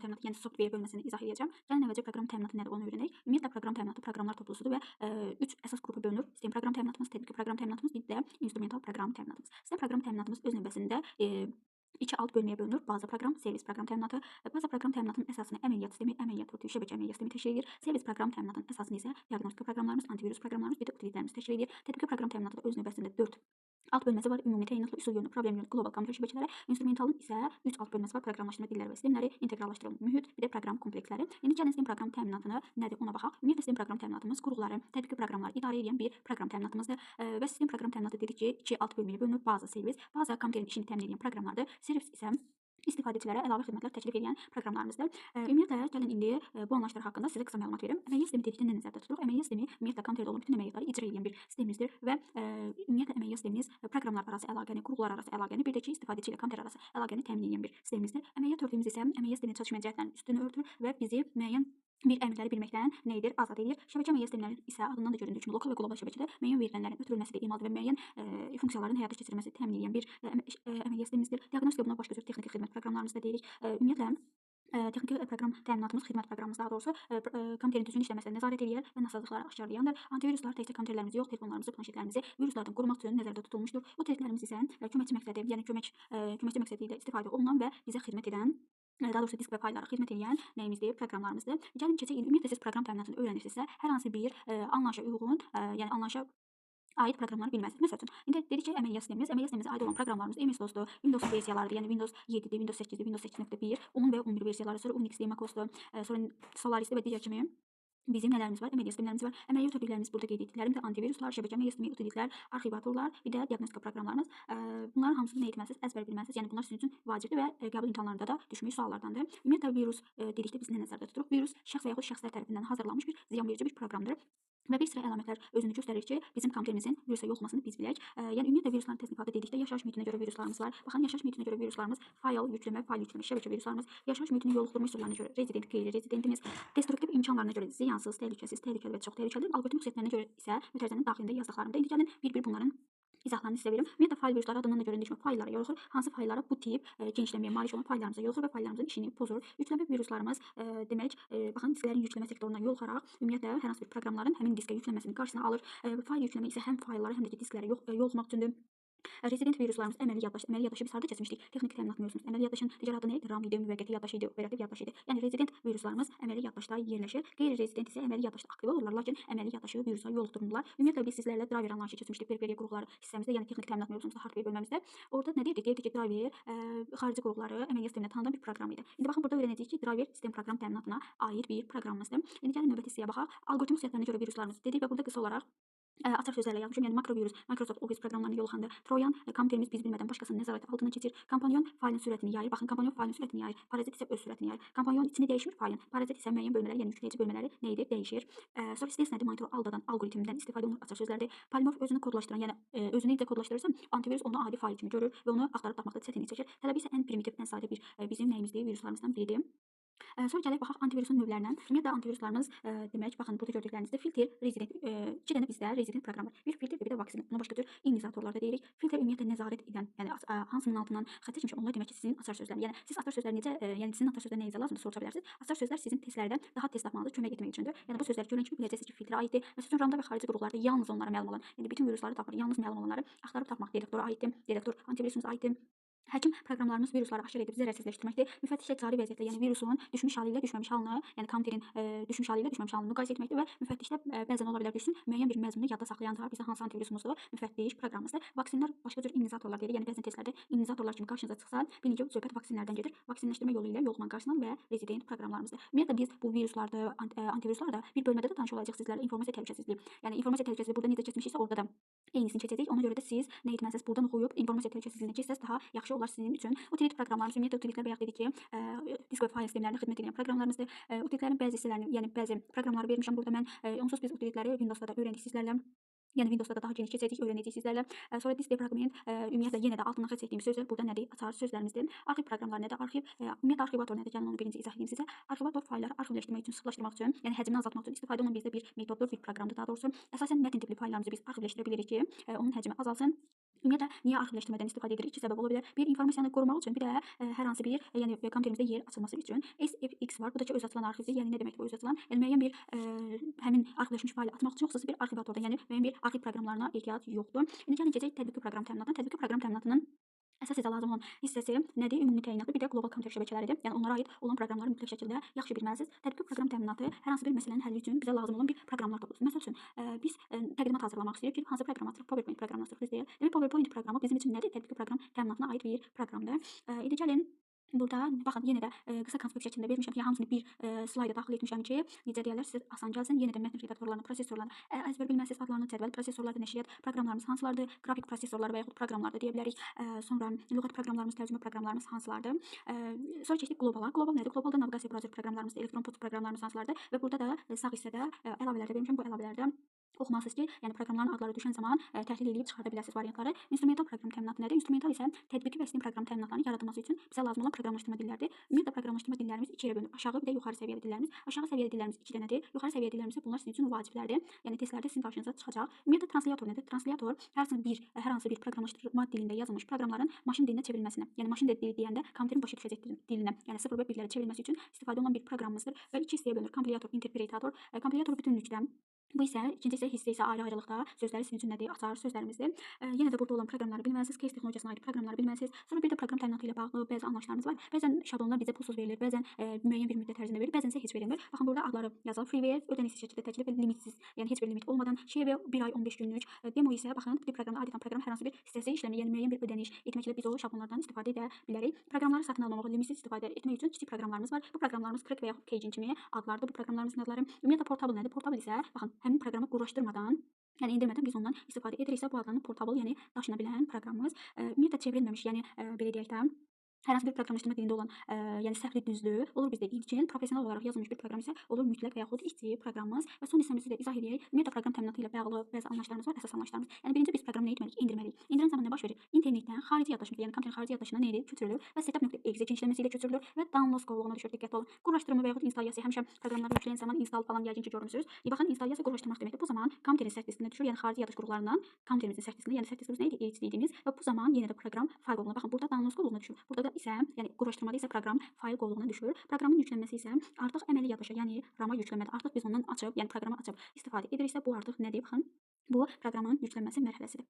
təminatı, yəni software bölməsini izah edəcəm. Gəlin əvvəlcə proqram təminatı nədir onu öyrənək. Ümumiyyətlə proqram təminatı proqramlar toplusudur və 3 əsas qrupa bölünür. Sistem proqram təminatımız, tətbiqi proqram təminatımız, bir də instrumental proqram təminatımız. Sistem proqram təminatımız öz növbəsində iki alt bölməyə bölünür. Baza proqram, servis proqram təminatı. Baza proqram təminatının əsasını əməliyyat sistemi, əməliyyat rutu, şəbəkə əməliyyat sistemi təşkil edir. Servis proqram təminatının əsasını isə diaqnostika proqramlarımız, antivirus proqramlarımız, bir də utilitlərimiz təşkil edir. Tətbiqi proqram təminatı da öz növbəsində 4 alt bölməsi var. Ümumi təyinatlı, üsul yönlü, problem yönlü, qlobal kompüter şəbəkələri. Instrumentalın isə 3 alt bölməsi var. Proqramlaşdırma dilləri və sistemləri, inteqrallaşdırılmış mühit, bir də proqram kompleksləri. İndi gəlin sistem proqram təminatını nədir ona baxaq. Ümumiyyətlə sistem proqram təminatımız qurğuları, tətbiqi proqramları idarə edən bir proqram təminatımızdır. Və sistem proqram təminatı dedik ki, 2 alt bölməyə bölünür. Baza, servis. Baza kompüterin işini təmin edən proqramlardır. Servis isə istifadəçilərə əlavə xidmətlər təklif edən proqramlarımızdır. Ümumiyyətlə gəlin indi bu anlayışlar haqqında sizə qısa məlumat verim. Əməliyyat sistemi dedikdə nə nəzərdə tutulur? Əməliyyat sistemi ümumiyyətlə kompüterdə olan bütün əməliyyatları icra edən bir sistemimizdir və ümumiyyətlə əməliyyat sistemimiz proqramlar arası əlaqəni, qurğular arası əlaqəni, bir də ki, istifadəçi ilə kompüter arası əlaqəni təmin edən bir sistemimizdir. Əməliyyat örtüyümüz isə əməliyyat sisteminin çatışmayan cəhətlərinin üstünü örtür və bizi müəyyən bir əmrləri bilməkdən nə edir? Azad edir. Şəbəkə əməliyyat sistemləri isə adından da göründüyü kimi lokal və qlobal şəbəkədə müəyyən verilənlərin ötürülməsi, emalı və müəyyən funksiyaların həyata keçirilməsi təmin edən bir əməliyyat sistemimizdir. Diaqnostika buna başqa cür texniki xidmət proqramlarımızı da deyirik. Ümumiyyətlə texniki proqram təminatımız, xidmət proqramımız daha doğrusu kompüterin düzgün işləməsinə nəzarət edir və nasazlıqları aşkarlayandır. Antiviruslar təkcə kompüterlərimizi yox, telefonlarımızı, planşetlərimizi viruslardan qorumaq üçün nəzərdə tutulmuşdur. Bu testlərimiz isə köməkçi məqsədi, yəni köməkçi məqsədi ilə istifadə olunan və bizə xidmət edən, daha doğrusu disk və fayllara xidmət edən nəyimizdir? Proqramlarımızdır. Gəlin keçək, ümumiyyətlə siz proqram təminatını öyrənirsinizsə, hər hansı bir anlayışa uyğun, yəni anlayışa aid proqramları bilməlisiniz. Məsəl üçün, indi dedik ki, əməliyyat sistemimizə aid olan proqramlarımız MS-DOS-dur, Windows versiyalarıdır, yəni Windows 7-dir, Windows 8-dir, Windows 8.1, 10 və 11 versiyaları, sonra Unix-dir, MacOS-dur, sonra Solaris-dir və digər kimi bizim nələrimiz var? Əməliyyat sistemlərimiz var. Əməliyyat ötürüklərimiz burada qeyd etdiklərim də antiviruslar, şəbəkə əməliyyat sistemi, utilitlər, arxivatorlar, bir də diaqnostika proqramlarımız. Bunların hamısını nə etməlisiniz? Əzbər bilməlisiniz. Yəni bunlar sizin üçün vacibdir və qəbul imtahanlarında da düşmüş suallardandır. Ümumiyyətlə virus dedikdə biz nə nəzərdə tuturuq? Virus şəxs və yaxud şəxslər tərəfindən hazırlanmış bir ziyanverici bir proqramdır. Və bir sıra əlamətlər özünü göstərir ki, bizim kompüterimizin virusa yoluxmasını biz bilək. Yəni ümumiyyətlə virusların təsnifatı dedikdə yaşayış mühitinə görə viruslarımız var. Baxın, yaşayış mühitinə görə viruslarımız fayl yükleme, şəbəkə viruslarımız, yaşayış mühitini yoluxdurma üsullarına görə rezident, qeyri-rezidentimiz, destruktiv imkanlarına görə ziyansız, təhlükəsiz, təhlükəli və çox təhlükəli, alqoritm xüsusiyyətlərinə görə isə mütərizənin daxilində yazdıqlarımda. İndi gəlin bir-bir bunların izahlarını sizə verim. Ümumiyyətlə fayl virusları adından da göründüyü kimi fayllara yoluxur. Hansı fayllara bu tip genişləməyə malik olan fayllarımıza yoluxur və fayllarımızın işini pozur. Yükleme viruslarımız demək, baxın disklərin yükleme sektorundan yoluxaraq ümumiyyətlə hər hansı bir proqramların həmin diskə yüklənməsinin qarşısını alır. Fayl yükleme isə həm fayllara, həm də ki disklərə yoluxmaq üçündür. Rezident viruslarımız əməli yaddaşı biz harda keçmişdik? Texniki təminat mövzumuz. Əməli yaddaşın digər adı nə idi? RAM idi, müvəqqəti yaddaş idi, operativ yaddaş idi. Yəni rezident viruslarımız əməli yaddaşda yerləşir. Qeyri-rezident isə əməli yaddaşda aktiv olurlar, lakin əməli yaddaşı virusa yoluxdurmurlar. Ümumiyyətlə biz sizlərlə driver anlayışı keçmişdik periferiya qurğuları hissəmizdə, yəni texniki təminat mövzumuzda, hardware bölməmizdə. Orada nə deyirdik? Deyirdik ki, driver xarici qurğuları əməliyyat sisteminə tanıdan bir proqram idi. İndi baxın burada öyrənəcəyik ki, driver sistem proqram təminatına aid bir proqramımızdır. İndi gəlin növbəti hissəyə baxaq. Alqoritm xüsusiyyətlərinə görə viruslarımız dedik və burada qısa olaraq açar sözlərlə yazmışım. Yəni makrovirus Microsoft Office proqramlarına yoluxanda, Trojan kompüterimiz biz bilmədən başqasının nəzarəti altına keçir. Kompanyon faylın sürətini yayır. Baxın, kompanyon faylın sürətini yayır. Parazit isə öz sürətini yayır. Kompanyon içini dəyişmir faylın. Parazit isə müəyyən bölmələri, yəni yükləyici bölmələri nə edir? Dəyişir. Sonra stress nədir? Monitoru aldadan alqoritmindən istifadə olunur. Açar sözlərdir. Polimorf özünü kodlaşdıran, yəni özünü necə kodlaşdırırsa, antivirus onu adi fayl kimi görür və onu axtarıb tapmaqda çətinlik çəkir. Tələbi isə ən primitiv, ən sadə bir bizim nəyimizdir? Viruslarımızdan biridir. Sonra gələk baxaq antivirusun növlərindən. Ümumiyyətlə antiviruslarımız demək, baxın burada gördüklərinizdə filtr, rezident, 2 dənə bizdə rezident proqram var. Bir filtr, bir də vaksin. Buna başqa cür inizatorlar da deyirik. Filtr ümumiyyətlə nəzarət edən, yəni hansının altından xətt çəkmiş, onlar demək ki, sizin açar sözləriniz. Yəni siz açar sözləri necə, yəni sizin açar sözlər nə lazımdır soruşa bilərsiniz. Açar sözlər sizin testlərdə daha tez tapmanızı kömək etmək üçündür. Yəni bu sözləri görən kimi biləcəksiniz ki, filtrə aiddir. Məsələn, RAM-da və xarici qurğularda yalnız onlara məlum olan, yəni bütün virusları tapır, yalnız məlum olanları axtarıb tapmaq detektora aiddir. Detektor antivirusumuza aiddir. Həkim proqramlarımız virusları aşkar edib zərərsizləşdirməkdir. Müfəttişlə cari vəziyyətlə, yəni virusun düşmüş halı ilə düşməmiş halını, yəni kompüterin düşmüş halı ilə düşməmiş halını müqayisə etməkdir və müfəttişdə bəzən ola bilər düşsün, müəyyən bir məzmunu yadda saxlayanlar bizə hansı antivirusumuzdur? Müfəttiş proqramımızdır. Vaksinlər başqa cür immunizatorlar deyilir. Yəni bəzən testlərdə immunizatorlar kimi qarşınıza çıxsa, bilin ki, söhbət vaksinlərdən gedir. Vaksinləşdirmə yolu ilə yoluxmanın qarşısından və rezident proqramlarımızdır. Ümumiyyətlə biz bu viruslarda, antiviruslarda bir bölmədə də tanış olacağıq sizlərlə informasiya təhlükəsizliyi. Yəni informasiya təhlükəsizliyi burada necə keçmişiksə, orada da eynisini keçəcək. Ona görə də siz nə etməlisiniz? Buradan oxuyub informasiya təhlükəsizliyinə keçsəz daha yaxşı olar sizin üçün. Utilit proqramlarımız, ümumiyyətlə utilitlər bayaq dedik ki, disk və fayl sistemlərinə xidmət edən proqramlarımızdır. Utilitlərin bəzi hissələrini, yəni bəzi proqramları vermişəm burada mən. Onsuz biz utilitləri Windowsda da öyrəndik sizlərlə. Yəni Windowsda da daha geniş keçəcəyik, öyrənəcəyik sizlərlə. Sonra disk department, ümumiyyətlə yenə də altından xətt çəkdiyim sözlər burada nədir? Açar sözlərimizdir. Arxiv proqramları nədir? Arxiv, ümumiyyətlə arxivator nədir? Gəlin onu birinci izah edeyim sizə. Arxivator faylları arxivləşdirmək üçün, sıxlaşdırmaq üçün, yəni həcmini azaltmaq üçün istifadə olunan bizdə bir metoddur, bir proqramdır daha doğrusu. Əsasən mətn tipli fayllarımızı biz arxivləşdirə bilirik ki, onun həcmi azalsın. Ümumiyyətlə, niyə arxivləşdirmədən istifadə edirik? 2 səbəb ola bilər. Bir, informasiyanı qorumaq üçün, bir də hər hansı bir, yəni kompüterimizdə yer açılması üçün SFX var. Bu da ki, öz açılan arxivdir. Yəni nə deməkdir bu öz açılan? Yəni müəyyən bir həmin arxivləşmiş faylı atmaq üçün yoxsa bir arxivatorda, yəni müəyyən bir arxiv proqramlarına ehtiyac yoxdur. İndi gəlin keçək tətbiqi proqram təminatına. Tətbiqi proqram təminatının əsas bizə lazım olan hissəsi nədir? Ümumi təyinatı, bir də qlobal kompüter şəbəkələridir. Yəni onlara aid olan proqramları mütləq şəkildə yaxşı bilməlisiniz. Tətbiqi proqram təminatı hər hansı bir məsələnin həlli üçün bizə lazım olan bir proqramlar toplusudur. Məsəl üçün, biz təqdimat hazırlamaq istəyirik ki, hansı proqramı açırıq? PowerPoint proqramını açırıq, düzdür? Demək, PowerPoint proqramı bizim üçün nədir? Tətbiqi proqram təminatına aid bir proqramdır. İndi gəlin burada baxın, yenə də qısa konspekt şəklində vermişəm ki, hamısını bir slayda daxil etmişəm ki, necə deyirlər, sizə asan gəlsin. Yenə də mətn redaktorlarını, prosesorlarını əzbər bilməsiniz, adlarını, cədvəl prosesorları, nəşriyyat proqramlarımız hansılardır, qrafik prosesorları və yaxud proqramlar da deyə bilərik. Sonra lüğət proqramlarımız, tərcümə proqramlarımız hansılardır. Sonra keçdik qlobala. Qlobal nədir? Qlobalda naviqasiya brauzer proqramlarımız, elektron poçt proqramlarımız hansılardır və burada da sağ hissədə əlavələrdə vermişəm. Bu əlavələrdə oxumalısınız ki, yəni proqramların adları düşən zaman təhlil edib çıxarda biləsiniz variantları. İnstrumental proqram təminatı nədir? İnstrumental isə tətbiqi və sistem proqram təminatlarının yaradılması üçün bizə lazım olan proqramlaşdırma dilləridir. Ümumiyyətlə proqramlaşdırma dillərimiz ikiyə bölünür. Aşağı bir də yuxarı səviyyəli dillərimiz. Aşağı səviyyəli dillərimiz 2 dənədir. Yuxarı səviyyəli dillərimiz isə bunlar sizin üçün vaciblərdir. Yəni testlərdə sizin qarşınıza çıxacaq. Ümumiyyətlə translator nədir? Translator hər hansı bir proqramlaşdırma dilində yazılmış proqramların maşın dilinə çevrilməsinə, yəni maşın dili deyəndə kompüterin başa düşəcək dilinə, yəni 0 və 1-lərə çevrilməsi üçün istifadə olunan bir proqramımızdır və 2 hissəyə bölünür. Kompilator, interpretator. Kompilator bütünlükdə. Bu isə ikinci hissə isə ayrı-ayrılıqda sözləri sizin üçün nədir? Açar sözlərimizdir. Yenə də burada olan proqramları bilməlisiniz, case texnologiyasına aid proqramları bilməlisiniz. Sonra bir də proqram təminatı ilə bağlı bəzi anlayışlarımız var. Bəzən şablonlar bizə pulsuz verilir, bəzən müəyyən bir müddət ərzində verilir, bəzən isə heç verilmir. Baxın burada adları yazılır. Freeware, ödənişsiz şəkildə təklif və limitsiz, yəni heç bir limit olmadan. Share 1 ay 15 günlük. Demo isə baxın, bir proqramda aid olan proqram hər hansı bir hissəsi işləmir, yəni müəyyən bir ödəniş etməklə biz o şablonlardan istifadə edə bilərik. Proqramları satın almamaq, limitsiz istifadə etmək üçün kiçik proqramlarımız var. Bu proqramlarımız Crack və yaxud Cajun kimi adlardır. Bu proqramlarımızın adları. Ümumiyyətlə portable nədir? Portable isə baxın, həmin proqramı quraşdırmadan, yəni indirmədən biz ondan istifadə ediriksə bu adlanır portable, yəni daşına bilən proqramımız. Ümumiyyətlə çevrilməmiş, yəni belə deyək də hər hansı bir proqramlaşdırma dilində olan, yəni səhvli düzlü olur bizdə ilkin, professional olaraq yazılmış bir proqram isə olur mütləq və yaxud kiçik proqramımız və son hissəmizi də izah edək. Ümumiyyətlə proqram təminatı ilə bağlı bəzi anlayışlarımız var, əsas anlayışlarımız. Yəni birinci biz proqramı nə etməliyik? İndirməliyik. İndirən zaman nə baş verir? İnternetdən xarici yaddaşımıza, yəni kompüterin xarici yaddaşına nə edilir? Köçürülür və setup.exe genişləməsi ilə köçürülür və download qovluğuna düşür. Diqqətli olun. Quraşdırma və yaxud installyasiya həmişə proqramları yükləyən zaman install falan yəqin ki görmüsünüz. Baxın, installyasiya quraşdırmaq deməkdir. Bu zaman kompüterin sərt diskinə düşür, yəni xarici yaddaş qurğularından kompüterimizin sərt diskinə, yəni sərt diskimiz nə idi? HD dediyimiz və bu zaman yenə də proqram fayl qovluğuna. Baxın, burada download qovluğuna düşür. Burada da isə, yəni quraşdırmada isə proqram fayl qovluğuna düşür. Proqramın yüklənməsi isə artıq əməli yaddaşa, yəni RAM-a yüklənmədə. Artıq biz ondan açıb, yəni proqramı açıb istifadə ediriksə, bu artıq nədir? Baxın, bu proqramın yüklənməsi mərhələsidir.